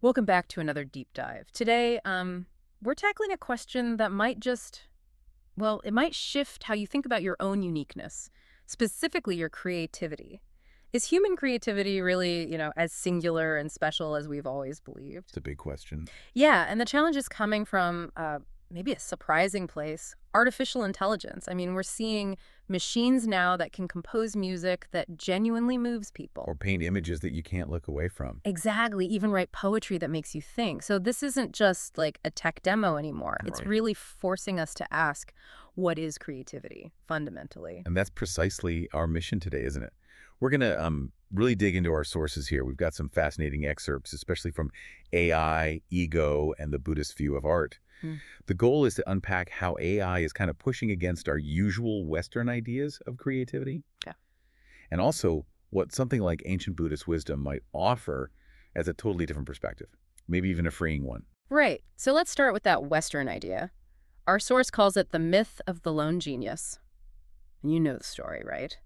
Welcome back to another deep dive. Today, we're tackling a question that might it might shift how you think about your own uniqueness, specifically your creativity. Is human creativity really, as singular and special as we've always believed? It's a big question. Yeah, and the challenge is coming from maybe a surprising place, artificial intelligence. I mean, we're seeing machines now that can compose music that genuinely moves people. Or paint images that you can't look away from. Exactly, even write poetry that makes you think. So this isn't just like a tech demo anymore. It's Right. really forcing us to ask, what is creativity, fundamentally? And that's precisely our mission today, isn't it? We're going to really dig into our sources here. We've got some fascinating excerpts, especially from AI, ego, and the Buddhist view of art. Hmm. The goal is to unpack how AI is kind of pushing against our usual Western ideas of creativity. Yeah. And also what something like ancient Buddhist wisdom might offer as a totally different perspective, maybe even a freeing one. Right. So let's start with that Western idea. Our source calls it the myth of the lone genius. And you know the story, right?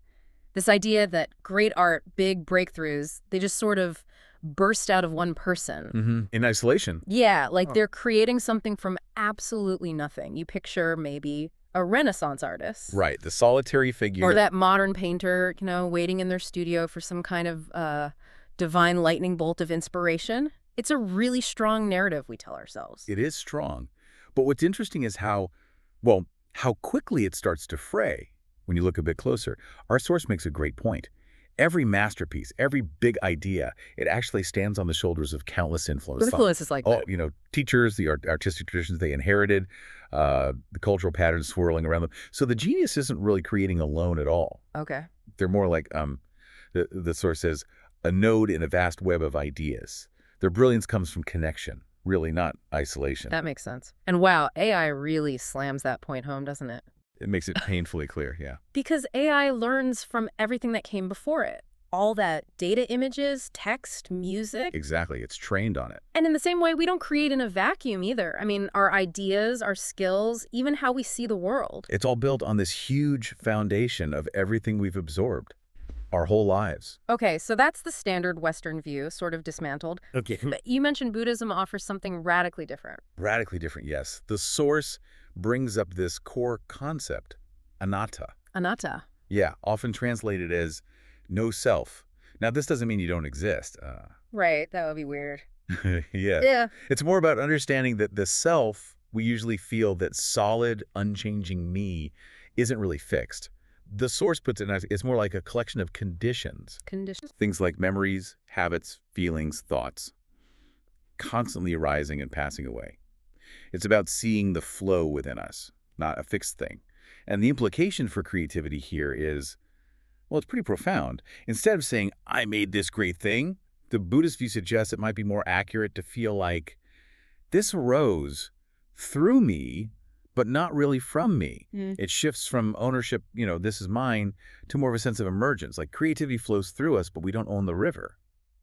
This idea that great art, big breakthroughs, they just sort of burst out of one person. In isolation. Yeah, like Oh. they're creating something from absolutely nothing. You picture maybe a Renaissance artist. Right, the solitary figure. Or that modern painter, waiting in their studio for some kind of divine lightning bolt of inspiration. It's a really strong narrative we tell ourselves. It is strong. But what's interesting is how quickly it starts to fray when you look a bit closer. Our source makes a great point. Every masterpiece, every big idea, it actually stands on the shoulders of countless influences. Influences like that. Teachers, the artistic traditions they inherited, the cultural patterns swirling around them. So the genius isn't really creating alone at all. Okay. They're more like, the source says, a node in a vast web of ideas. Their brilliance comes from connection, really, not isolation. That makes sense. And wow, AI really slams that point home, doesn't it? It makes it painfully clear, yeah. Because AI learns from everything that came before it. All that data images, text, music. Exactly. It's trained on it. And in the same way, we don't create in a vacuum either. I mean, our ideas, our skills, even how we see the world. It's all built on this huge foundation of everything we've absorbed our whole lives. Okay, so that's the standard Western view, sort of dismantled. Okay. But you mentioned Buddhism offers something radically different. Radically different, yes. The source brings up this core concept, anatta. Anatta. Yeah, often translated as no self. Now, this doesn't mean you don't exist. Right, that would be weird. Yeah. Yeah. It's more about understanding that the self, we usually feel that solid, unchanging me isn't really fixed. The source puts it as it's more like a collection of conditions. Conditions. Things like memories, habits, feelings, thoughts, constantly arising and passing away. It's about seeing the flow within us, not a fixed thing. And the implication for creativity here is, well, it's pretty profound. Instead of saying, I made this great thing, the Buddhist view suggests it might be more accurate to feel like this arose through me, but not really from me. It shifts from ownership, this is mine, to more of a sense of emergence. Like creativity flows through us, but we don't own the river.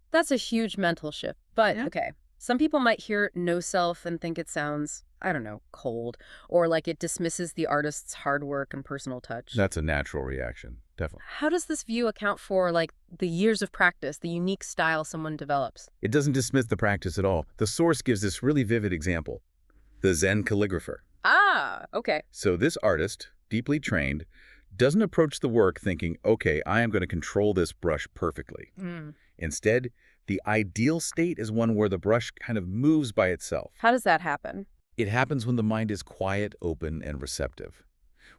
That's a huge mental shift. But, Yeah. okay, some people might hear no self and think it sounds, I don't know, cold, or like it dismisses the artist's hard work and personal touch. That's a natural reaction, definitely. How does this view account for, like, the years of practice, the unique style someone develops? It doesn't dismiss the practice at all. The source gives this really vivid example, the Zen calligrapher. Ah, okay. So this artist, deeply trained, doesn't approach the work thinking, okay, I am going to control this brush perfectly. Instead, the ideal state is one where the brush kind of moves by itself. How does that happen? It happens when the mind is quiet, open, and receptive.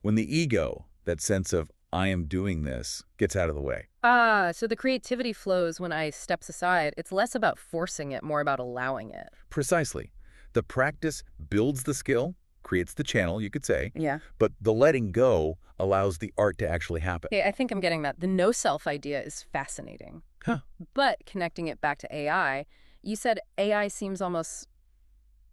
When the ego, that sense of, I am doing this, gets out of the way. Ah, so the creativity flows when I steps aside. It's less about forcing it, more about allowing it. Precisely. The practice builds the skill, creates the channel, you could say, Yeah. but the letting go allows the art to actually happen. Okay, I think I'm getting that. The no-self idea is fascinating. Huh. But connecting it back to AI, you said AI seems almost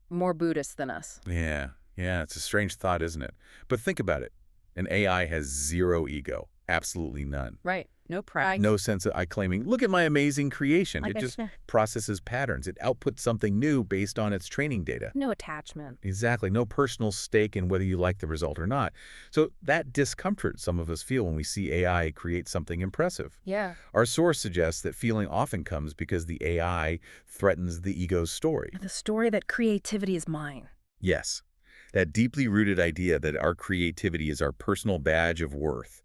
more Buddhist than us. Yeah, it's a strange thought, isn't it? But think about it. An AI has zero ego, absolutely none. Right. No pride. No sense of I claiming, look at my amazing creation. Like It I just said, processes patterns. It outputs something new based on its training data. no attachment. Exactly. No personal stake in whether you like the result or not. So that discomfort some of us feel when we see AI create something impressive. Yeah. Our source suggests that feeling often comes because the AI threatens the ego's story. The story that creativity is mine. Yes, that deeply rooted idea that our creativity is our personal badge of worth,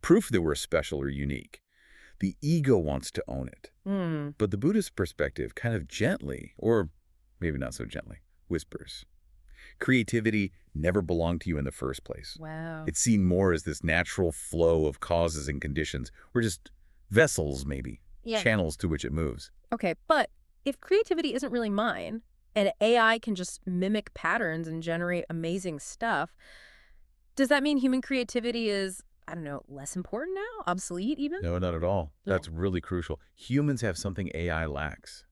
proof that we're special or unique. The ego wants to own it. Hmm. But the Buddhist perspective kind of gently, or maybe not so gently, whispers. Creativity never belonged to you in the first place. Wow. It's seen more as this natural flow of causes and conditions. We're just vessels, maybe, Yeah. channels to which it moves. Okay, but if creativity isn't really mine, and AI can just mimic patterns and generate amazing stuff, does that mean human creativity is, I don't know, less important now? Obsolete even? No, not at all. Yeah. That's really crucial. Humans have something AI lacks.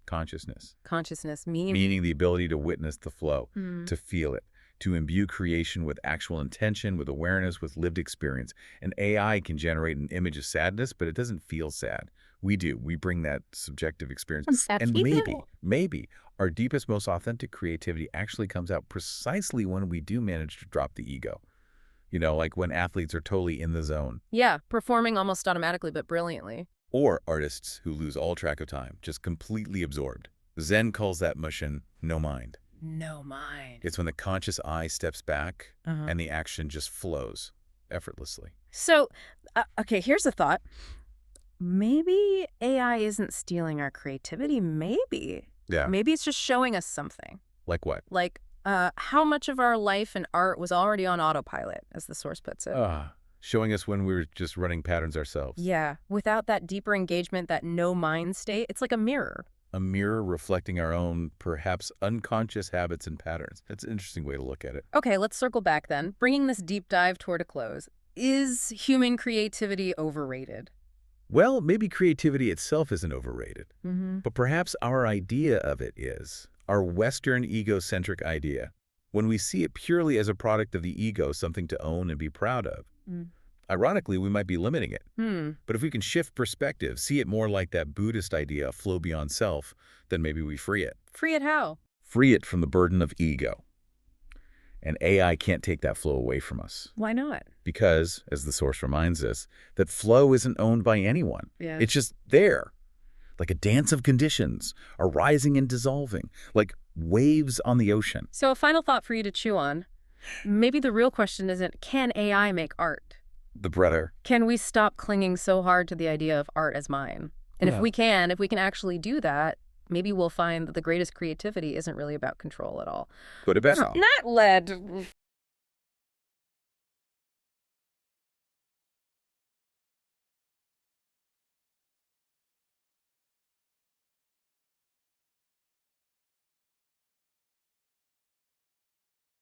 Consciousness. Consciousness, Meaning the ability to witness the flow, Hmm. to feel it, to imbue creation with actual intention, with awareness, with lived experience. An AI can generate an image of sadness, but it doesn't feel sad. We do. We bring that subjective experience. That's And evil. maybe our deepest, most authentic creativity actually comes out precisely when we do manage to drop the ego. You know, like when athletes are totally in the zone. Yeah, performing almost automatically but brilliantly. Or artists who lose all track of time, just completely absorbed. Zen calls that motion no mind. No mind. It's when the conscious eye steps back Uh-huh. and the action just flows effortlessly. So, okay, here's a thought. Maybe AI isn't stealing our creativity. Maybe. Yeah. Maybe it's just showing us something. Like what? Like, how much of our life and art was already on autopilot, as the source puts it. Showing us when we were just running patterns ourselves. Yeah, without that deeper engagement, that no mind state, it's like a mirror. A mirror reflecting our own, perhaps unconscious habits and patterns. That's an interesting way to look at it. Okay, let's circle back then, bringing this deep dive toward a close. Is human creativity overrated? Well, maybe creativity itself isn't overrated, Mm-hmm. but perhaps our idea of it is. Our Western egocentric idea. When we see it purely as a product of the ego, something to own and be proud of. Mm. Ironically, we might be limiting it. Hmm. But if we can shift perspective, see it more like that Buddhist idea of flow beyond self, then maybe we free it. Free it how? Free it from the burden of ego. And AI can't take that flow away from us. Why not? Because, as the source reminds us, that flow isn't owned by anyone. Yeah. It's just there. Like a dance of conditions, arising and dissolving, like waves on the ocean. So a final thought for you to chew on. Maybe the real question isn't, can AI make art? The breader. Can we stop clinging so hard to the idea of art as mine? And Yeah. if we can actually do that, maybe we'll find that the greatest creativity isn't really about control at all. Go to bed. Not led